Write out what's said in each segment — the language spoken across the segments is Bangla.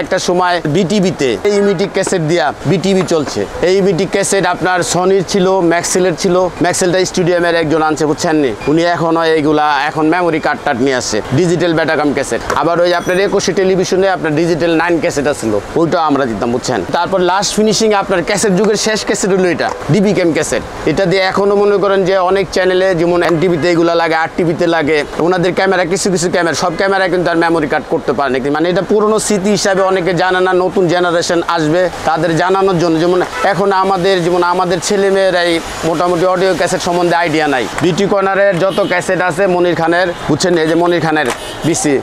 একটা সময় বিটিভিতে এই ইমিটিক ক্যাসেট দিয়া বিটিভি চলছে। এই ইমিটিক ক্যাসেট আপনার সনির ছিল, ম্যাক্সেলের ছিল। ম্যাক্সেলটা স্টুডিয়ামের একজন আনছে, বুঝছেন নি, উনি এখনো এইগুলা এখন মেমোরি কার্ড টার্ড নিয়ে আসছে, ডিজিটাল ব্যাটাকাম ক্যাসেট। আবার ওই আপনার 21 টেলিভিশনে আপনার ডিজিটাল 9 ক্যাসেট আছিল, ওইটাও আমরা দিতাম, বুঝছেন। তারপর লাস্ট ফিনিশিং আপনার ক্যাসেট যুগের শেষ ক্যাসেট হলো এটা ডিবি ক্যাম ক্যাসেট। এটা দিয়ে এখনো মনে করেন যে অনেক চ্যানেলে যেমন এনটিভিতে এগুলো লাগে, আর টিভিতে লাগে, ওনাদের ক্যামেরা কিছু ক্যামেরা, সব ক্যামেরা কিন্তু আর মেমোরি কার্ড করতে পারে না। মানে এটা পুরনো স্মৃতি হিসাবে অনেকে জানে না, নতুন জেনারেশন আসবে তাদের জানানোর জন্য। যেমন এখন আমাদের ছেলেমেয়েরাই মোটামুটি অডিও ক্যাসেট সম্বন্ধে আইডিয়া নাই। বিটি কর্নারের যত ক্যাসেট আছে মনির খানের, বুঝছেন, এই যে মনির খানের বিসি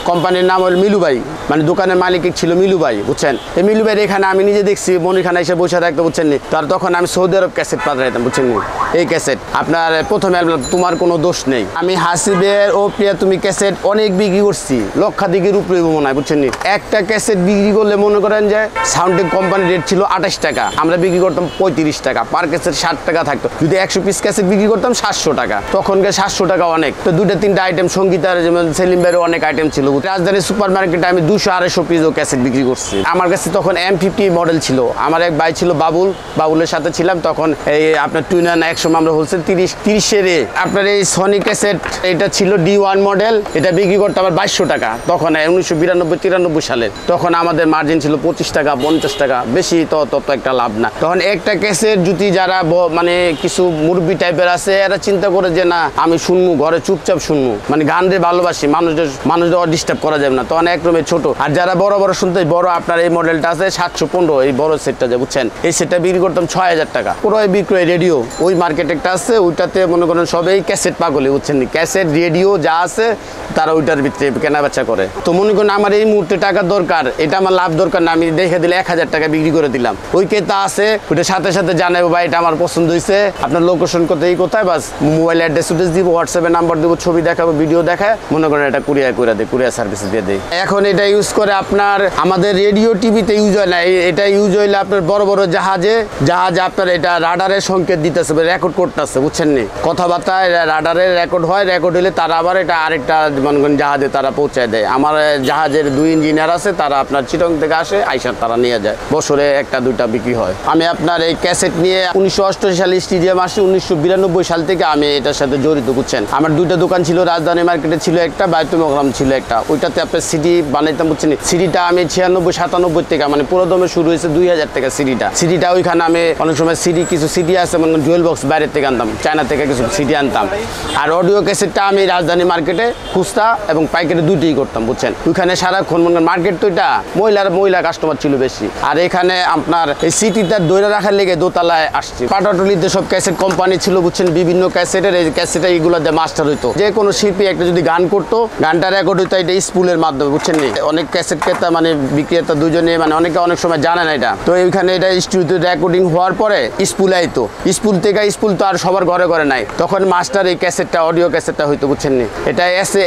কোম্পানির নাম হল মিলু ভাই, মানে দোকানের মালিক ছিল মিলু ভাই, বুঝছেন। এই মিলু ভাইয়ের এখানে আমি নিজে দেখছি মনির খানা এসে বসে থাকতে, বুঝছেন নি। তার তখন আমি সৌদি আরব ক্যাসেট পাঠাইতাম, বুঝছেন নি। এই ক্যাসেট আপনার প্রথম অ্যালবাম তোমার কোনো দোষ নেই, আমি হাসিবের ও প্রিয়া তুমি ক্যাসেট অনেক বিক্রি করছি, লক্ষাধিকের উপরে মনে হয়, বুঝছেন নি। একটা ক্যাসেট বিক্রি করলে মনে করেন যে সাউন্ডিং কোম্পানির রেট ছিল 28 টাকা, আমরা বিক্রি করতাম 35 টাকা, পার ক্যাসেট 60 টাকা থাকতো। যদি 100 পিস ক্যাসেট বিক্রি করতাম 700 টাকা, তখনকার 700 টাকা অনেক। তো 2-3টা আইটেম সঙ্গীতার যেমন সেলিম ভাইয়ের অনেক আইটেম ছিল। রাজধানী সুপার মার্কেটে আমি 200-250 পিসও ক্যাসেট বিক্রি করছি। আমার কাছে তখন M50 মডেল ছিল। আমার এক ভাই ছিল বাবুলের সাথে ছিলাম তখন। এই আপনার টুইনান একসময় আমরা হোলসেল 30-এর আপনার এই সনি ক্যাসেট, এটা ছিল D1 মডেল, এটা বিক্রি করতে আবার 2200 টাকা তখন 1992-93 সালে। তখন আমাদের মার্জিন ছিল 25 টাকা 50 টাকা, বেশি তত একটা লাভ না। তখন একটা ক্যাসেট যদি যারা মানে কিছু মুরব্বী টাইপের আছে, এরা চিন্তা করে যে না আমি শুনবো, ঘরে চুপচাপ শুনবো, মানে গান রে ভালোবাসি, মানুষদের ডিস্টার্ব করা যাবে না, তখন একরকমের ছোট। আর যারা বড় শুনতে, বড় আপনার এই মডেলটা আছে 715, এই বড় সেটটা যে, বুঝছেন, এই সেটটা বিক্রি করতাম 6000 টাকা। ক্রয় বিক্রয় রেডিও ওই মার্কেট একটা আছে, ওইটাতে মনে করেন সবাই ক্যাসেট পাগলে, বুঝছেন, ক্যাসেট রেডিও যা আছে তারা ওইটার ভিতরে কেনা বেচা করে। তো মনে করেন আমার এই মুহূর্তে টাকার দরকার, এটা আমার লাভ দরকার না, আমি দেখে দিলে 1000 টাকা বিক্রি করে দিলাম। ওই ক্রেতা আছে, ওইটার সাথে সাথে জানাবো ভাই এটা আমার পছন্দ হয়েছে, আপনার লোকেশন কোথায়, বাস মোবাইল অ্যাড্রেস দিব, হোয়াটসঅ্যাপে নাম্বার দেবো, ছবি দেখাবো, ভিডিও দেখায়, মনে করেন এটা কুরিয়ার করে দেয়, কুরিয়ার সার্ভিস দিয়ে দেয়। এখন এটা ইউজ করে আপনার আমাদের রেডিও টিভিতে ইউজ হয় না, এটা ইউজ হইলে আপনার বড় জাহাজে আপনার এটা রাডারের সংকেত দিতেছে, রেকর্ড করতেছে, বুঝছেন নি, কথাবার্তা রাডারের রেকর্ড হয়, রেকর্ড হইলে তারা আবার এটা আরেকটা মনে করেন জাহাজে তারা পৌঁছায় দেয়। আমার জাহাজের 2 ইঞ্জিনিয়ার আছে, তারা আপনার চিটং থেকে আসে, আইসার তারা নিয়ে যায়, বছরে 1-2টা বিক্রি হয়। আমি আপনার এই ক্যাসেট নিয়ে 1988 সালে স্টেডিয়াম আসি, 1992 সাল থেকে আমি এটার সাথে জড়িত, বুঝছেন। আমার 2টা দোকান ছিল, রাজধানী মার্কেটে ছিল একটা, বায়তুল মোকাররম ছিল একটা, ওইটাতে আপনার সিডি বানাইতাম, বুঝছেন। সিডিটা আমি 96-97 থেকে মানে পুরো দমে শুরু হয়েছে 2000 টাকা সিডিটা ওইখানে আমি অনেক সময় কিছু সিডি আছে মানে ডুয়েল বক্স বাইরের থেকে আনতাম, চায়না থেকে কিছু সিডি আনতাম। আর অডিও ক্যাসেটটা আমি রাজধানী মার্কেটে খুচরা এবং পাইকারি দুটোই করতাম, বুঝছেন। ওইখানে সারাক্ষণ মার্কেট তো এটা মহিলা কাস্টমার ছিল বেশি। আর এখানে আপনার এই সিটিটা ধরে রাখার লেগে দোতলায় আসছি। পাটাটলিতে সব ক্যাসেট কোম্পানি ছিল, বুঝছেন, বিভিন্ন ক্যাসেটের এই ক্যাসেটে এইগুলো দিয়ে মাস্টার হইতো। যে কোনো শিল্পী একটা যদি গান করতো, গানটা রেকর্ড হইতো এটা স্পুলের মাধ্যমে, বুঝছেন। অনেক ক্যাসেট ক্রেতা মানে বিক্রেতা দুজনে মানে অনেক সময় জানে না এটা। তো এইখানে এটা স্টুডিওতে রেকর্ডিং হওয়ার পরে স্পুল আইতো, স্পুল তো আর সবার ঘরে নাই, তখন মাস্টার এই ক্যাসেটটা অডিও ক্যাসেটটা হইতো, বুঝছেন। এটা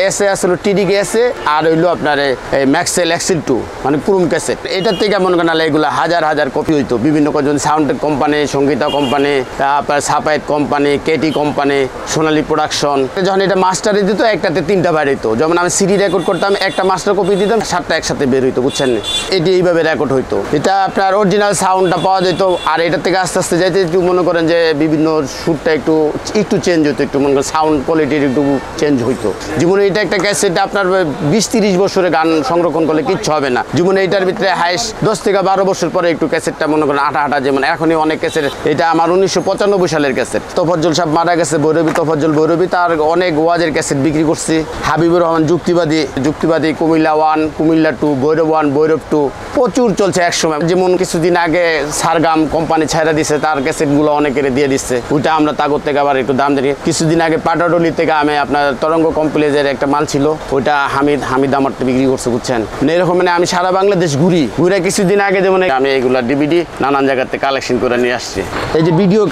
এসে আসলে টিডিকে এসে আর হইলো আপনার এই ম্যাক্সেল এক্সেল 2 মানে ক্রোম ক্যাসেট। এটার থেকে মনে করেন এগুলো হাজার কপি হইতো, বিভিন্ন সাউন্ড কোম্পানি, সঙ্গীতা কোম্পানি, তারপর সাপাইট কোম্পানি, কেটি কোম্পানি, সোনালী প্রোডাকশন। যখন এটা মাস্টারে দিত একটাতে 3টা বাইর হইতো, যেমন আমি সিডি রেকর্ড করতাম, একটা মাস্টার কপি দিতাম, 7টা একসাথে বের হইতো, বুঝছেন। এটি এইভাবে রেকর্ড হইতো। এটা আপনার অরিজিনাল সাউন্ডটা পাওয়া যেত। আর এটা থেকে আস্তে আস্তে যাইতে একটু মনে করেন যে বিভিন্ন সুরটা একটু চেঞ্জ হইতো, একটু মনে করেন সাউন্ড কোয়ালিটির একটু চেঞ্জ হইতো। যেমন এটা একটা ক্যাসেট আপনার 20-30 বছরে গান সংরক্ষণ করলে কিচ্ছু হবে না। যেমন এইটার ভিতরে হাইস্ট 10 থেকে 12 বছর পরে একটু ক্যাসেটটা মনে করেন আটা যেমন এখনই অনেক ক্যাসেট। এটা আমার 1995 সালের ক্যাসেট। তোফাজ্জল সাহেব মারা গেছে, তোফাজ্জল ভৈরবী, তার অনেক ওয়াজের ক্যাসেট বিক্রি করছি। হাবিবুর রহমান যুক্তিবাদী, কুমিল্লা 1, কুমিল্লা 2, ভৈরব 1, ভৈরব 2 প্রচুর চলছে একসময়। যেমন কিছুদিন আগে সারগাম কোম্পানি ছাইরা দিছে, তার ক্যাসেটগুলো অনেকের দিয়ে দিচ্ছে, ওইটা আমরা তাগর থেকে আবার একটু দাম দিই। কিছুদিন আগে পাটাডলি থেকে আমি আপনার তরঙ্গ কমপ্লেক্সের একটা মাল ছিল, ওইটা হামিদ আমার বিক্রি করছে, বুঝছেন। এরকম মানে আমি সারা বাংলাদেশ ঘুরে কিছুদিন আগে যেমন আমি এইগুলা ডিভিডি নানান জায়গাতে কালেকশন করে নিয়ে আসছি। এই যে ভিডিও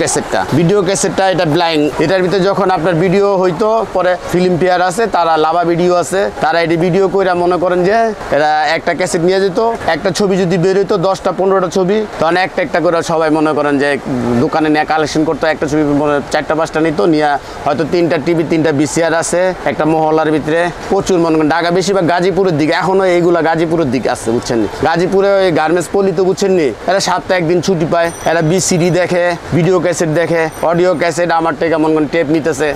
ক্যাসেটটা এটা ব্লাইন্ড, এটার ভিতরে যখন আপনার ভিডিও হইতো, পরে ফিল্ম ফেয়ার আছে, তারা লাভা ভিডিও আছে, তারা এটি ভিডিও করে মনে করেন যে এরা একটা ক্যাসেট নিয়ে যেত, একটা ছবি যদি বের হইতো 10টা-15টা ছবি, তখন একটা করে সবাই মনে করেন যে দোকানে নিয়ে কালেকশন করতো। একটা ছবি 4টা-5টা নিত, নিয়ে হয়তো 3টা টিভি, 3টা VCR আছে একটা মহল্লার ভিতরে। প্রচুর মনে করেন ঢাকা, বেশিরভাগ গাজীপুরের দিকে, এখনো এইগুলা গাজীপুরের গাজীপুরের দিকে আসছে বুঝছেন নি। গাজীপুরে ওই গার্মেন্টস পল্লী তো বুঝছেন নি, এরা সপ্তাহে একদিন ছুটি পায়, এরা বিসিডি দেখে, ভিডিও ক্যাসেট দেখে, অডিও ক্যাসেট আমার থেকে কেমন টেপ নিতেছে।